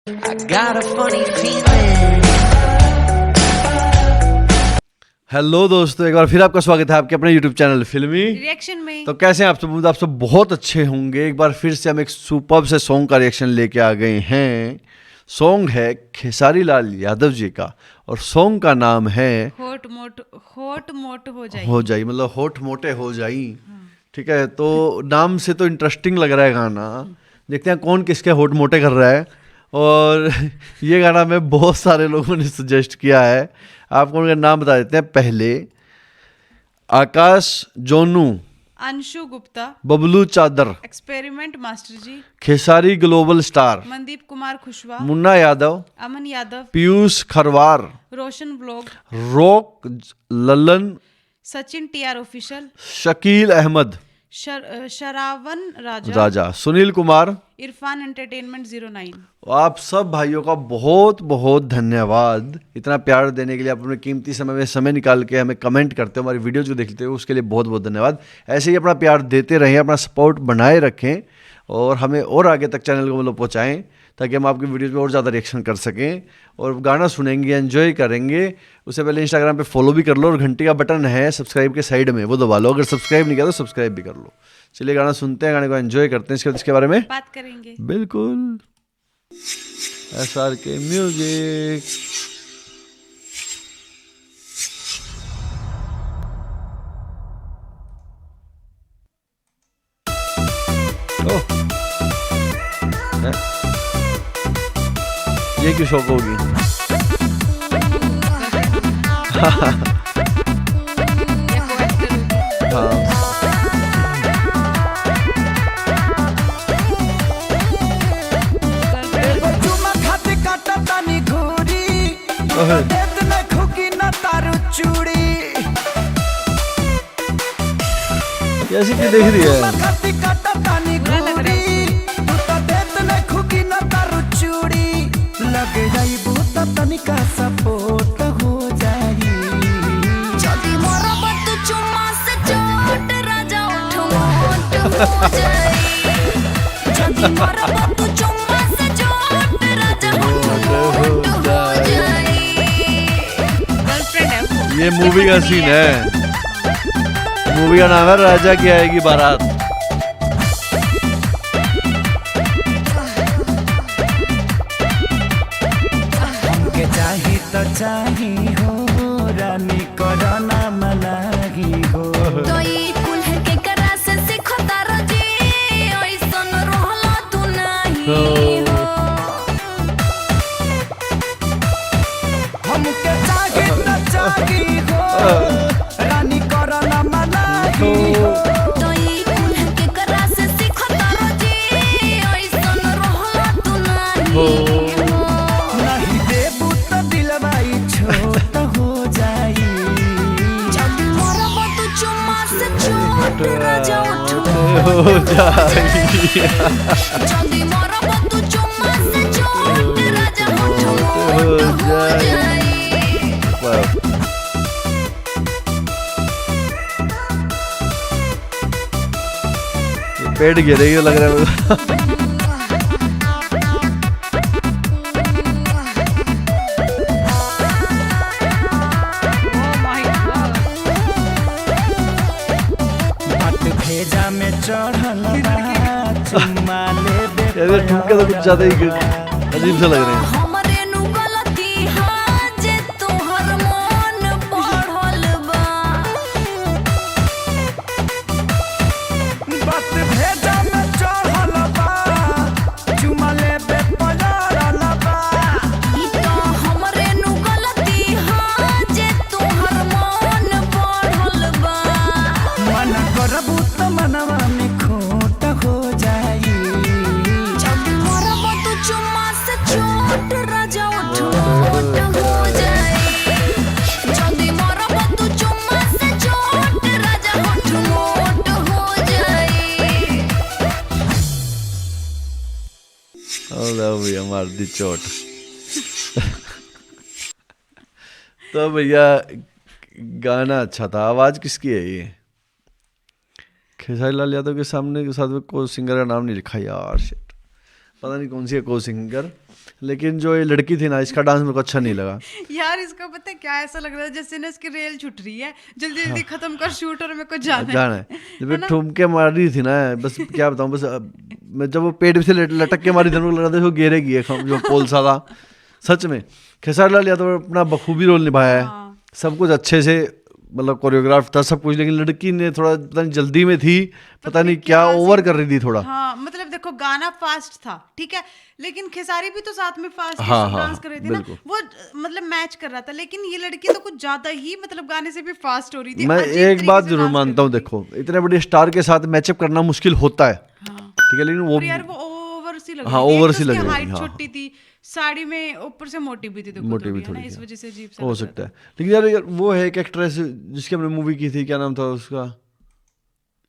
I got a funny feeling. Hello दोस्तों, एक बार फिर आपका स्वागत है आपके अपने YouTube चैनल फिल्मी रिएक्शन में। तो कैसे हैं आप सब? उम्मीद आप सब बहुत अच्छे होंगे। एक बार फिर से हम एक सुपर्ब से सॉन्ग का रिएक्शन लेके आ गए हैं। सॉन्ग है खेसारी लाल यादव जी का और सॉन्ग का नाम है होट मोट हो जाई, मतलब होठ मोटे हो जाई। ठीक है, तो नाम से तो इंटरेस्टिंग लग रहा है गाना। देखते हैं कौन किसके होठ मोटे कर रहा है। और ये गाना में बहुत सारे लोगों ने सजेस्ट किया है। आपको उनका नाम बता देते हैं। पहले आकाश Jonu, Anshu Gupta, Bablu Chadar, experiment master ji, Khesari global star, Mandeep Kumar Khushwa, Munna Yadav, Aman Yadav, Piyush Kharwar, Roshan blog, rock Lalan, Sachin TR official, Shakeel Ahmad, Sharavan Raja, Sunil Kumar. Irfan entertainment 09। आप सब भाइयों का बहुत बहुत धन्यवाद इतना प्यार देने के लिए। आप अपने कीमती समय में समय निकाल के हमें कमेंट करते हो, हमारी वीडियो जो देखते हो उसके लिए बहुत बहुत धन्यवाद। ऐसे ही अपना प्यार देते रहें, अपना सपोर्ट बनाए रखें और हमें और आगे तक चैनल को मतलब पहुँचाएँ ताकि हम आपकी वीडियोज़ पे और ज़्यादा रिएक्शन कर सकें और गाना सुनेंगे, एंजॉय करेंगे। उससे पहले इंस्टाग्राम पे फॉलो भी कर लो और घंटी का बटन है सब्सक्राइब के साइड में, वो दबा लो। अगर सब्सक्राइब नहीं किया तो सब्सक्राइब भी कर लो। चलिए गाना सुनते हैं, गाने को एंजॉय करते हैं, इसके बाद इसके बारे में बात करेंगे। बिल्कुल। SRK music. ओह, ये क्यों शौक होगी? हाँ, कैसी की देख रही है? सपोर्ट हो जाई जदी मोर बत चुम्मा से चोट राजा उठ मोट हो जाई जदी मोर बत चुम्मा से चोट राजा उठ मोट हो जाई। गर्लफ्रेंड है। ये मूवी का सीन है। मूवी का नाम है राजा की आएगी बारात। हमके चाही तो चाही हो रानी करना मनाही हो तो ई कुल्ह के करा से सिखो तारो जी ओइसन रहला तू नाही हो। हमके चाही तो चाही हो रानी करना मनाही हो तो ई कुल्ह के करा से सिखो तारो जी ओइसन रहला तू नाही हो। नहीं देबू तो दिलवाई छोट हो जाई जब मरब तू चुम्मा से छोट राजा उठ हो जाए। जब मरब तू चुम्मा से छोट राजा उठ मोट हो जाई। पेट गिरेगी लग रहा है मुझे। Oh my God. बात भेजा में चढ़ल बा चुम्मा लेबे यार ये ठुमका तो कुछ ज्यादा ही अजीब सा लग रहे हैं। हमरे नु गलती हां जे तोहर मन पढ़ल बा बात भेजा में चढ़ल बा चुमा लेबे पड़ल बा ई तो हमरे नु गलती हां जे तोहर मन पढ़ल बा मन करबू त मनवा में खोट हो जाई जब मरब तू चुम्मा से छोट राजा उठ मोट हो जाई जब मरब तू चुम्मा से छोट राजा उठ मोट हो जाई। भैया मार दी चोट। तो भैया गाना अच्छा था। आवाज किसकी है ये? खेसारी लाल यादव के सामने के साथ में को सिंगर का नाम नहीं लिखा यार, शिट, पता नहीं कौन सी है को सिंगर। लेकिन जो ये लड़की थी ना, इसका डांस मेरे को अच्छा नहीं लगा। यार इसका पता है क्या, ऐसा लग रहा है जैसे ना इसकी रेल छूट रही है, जल्दी जल्दी खत्म कर शूट और मेरे को जाना जाना है। जब ये ठुमके मार रही थी ना, बस क्या बताऊं, बस मैं जब वो पेट से लटक के मारी थी, लग रहा था वो गिरेगी जो पोल सा था। सच में खेसारी लाल यादव अपना बखूबी रोल निभाया है, सब कुछ अच्छे से, मतलब कोरियोग्राफ था सब कुछ, लेकिन लड़की ने थोड़ा पता नहीं जल्दी में थी, पता नहीं क्या ओवर कर रही थी थोड़ा। हाँ मतलब देखो गाना फास्ट था, ठीक है, लेकिन खेसारी भी तो साथ में फास्ट हाँ, डांस कर रही थी ना, वो मतलब मैच कर रहा था, लेकिन ये लड़की तो कुछ ज्यादा ही मतलब गाने से भी फास्ट हो रही थी। मैं अजीब एक तरीके बात से जरूर डांस मानता हूँ, कर रही देखो इतने बड़े स्टार के साथ मैचअप करना मुश्किल होता है, थी। हाँ। ठीक है, लेकिन वो और यार वो ओवर सी लग हाँ, रही थी, ओवर एक तो सी लग उसकी रही थी, हाइट हाँ। छोटी थी, साड़ी में ऊपर से मोटी भी थी, देखो मोटी भी थोड़ी, है ना, थोड़ी इस थी। वजह से अजीब सा हो लग रहा सकता था। है। लेकिन यार वो है एक एक्ट्रेस जिसकी हमने मूवी की थी, क्या नाम था उसका,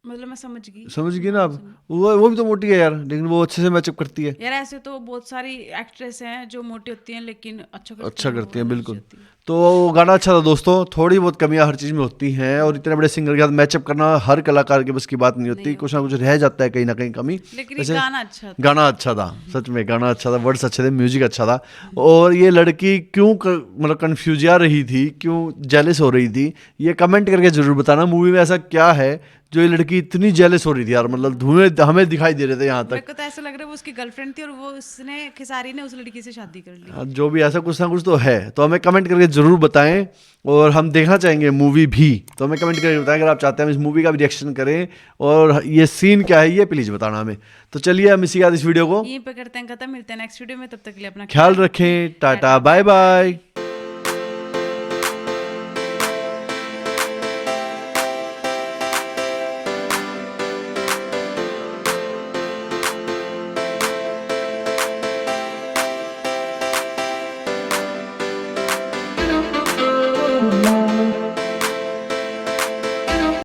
मतलब मैं समझ गई। समझ गई ना आप, वो भी तो मोटी है यार, लेकिन वो अच्छे से मैचअप करती है। यार ऐसे तो बहुत सारी एक्ट्रेस हैं जो मोटी होती हैं लेकिन अच्छा करती हैं, वो बिल्कुल। अच्छी होती हैं। तो गाना अच्छा था दोस्तों, थोड़ी बहुत कमियां हर चीज़ में होती हैं, और इतने बड़े सिंगर के साथ मैचअप करना हर कलाकार के बस की बात नहीं होती, कुछ ना कुछ रह जाता है कहीं ना कहीं कमी। लेकिन ये वैसे गाना अच्छा था। गाना अच्छा था, सच में गाना अच्छा था, वर्ड्स अच्छे थे, म्यूजिक अच्छा था। और ये लड़की क्यों मतलब कन्फ्यूज रही थी, क्यों जेलस हो रही थी, ये कमेंट करके जरूर बताना। मूवी में ऐसा क्या है जो ये लड़की इतनी जेलस हो रही थी यार, मतलब धुएं हमें दिखाई दे रहे थे यहाँ मेरे तक। को तो ऐसा लग रहा है वो उसकी गर्लफ्रेंड थी और वो उसने खेसारी ने उस लड़की से शादी कर ली। हाँ, जो भी ऐसा कुछ ना कुछ तो है, तो हमें कमेंट करके जरूर बताएं, और हम देखना चाहेंगे मूवी भी, तो हमें कमेंट करके बताएं। अगर आप चाहते हैं हम इस मूवी का भी रिएक्शन करें और ये सीन क्या है ये प्लीज़ बताना हमें। तो चलिए हम इसी के साथ इस वीडियो को यहीं पे करते हैं खत्म, मिलते हैं नेक्स्ट वीडियो में, तब तक के लिए अपना ख्याल रखें, टाटा बाय बाय।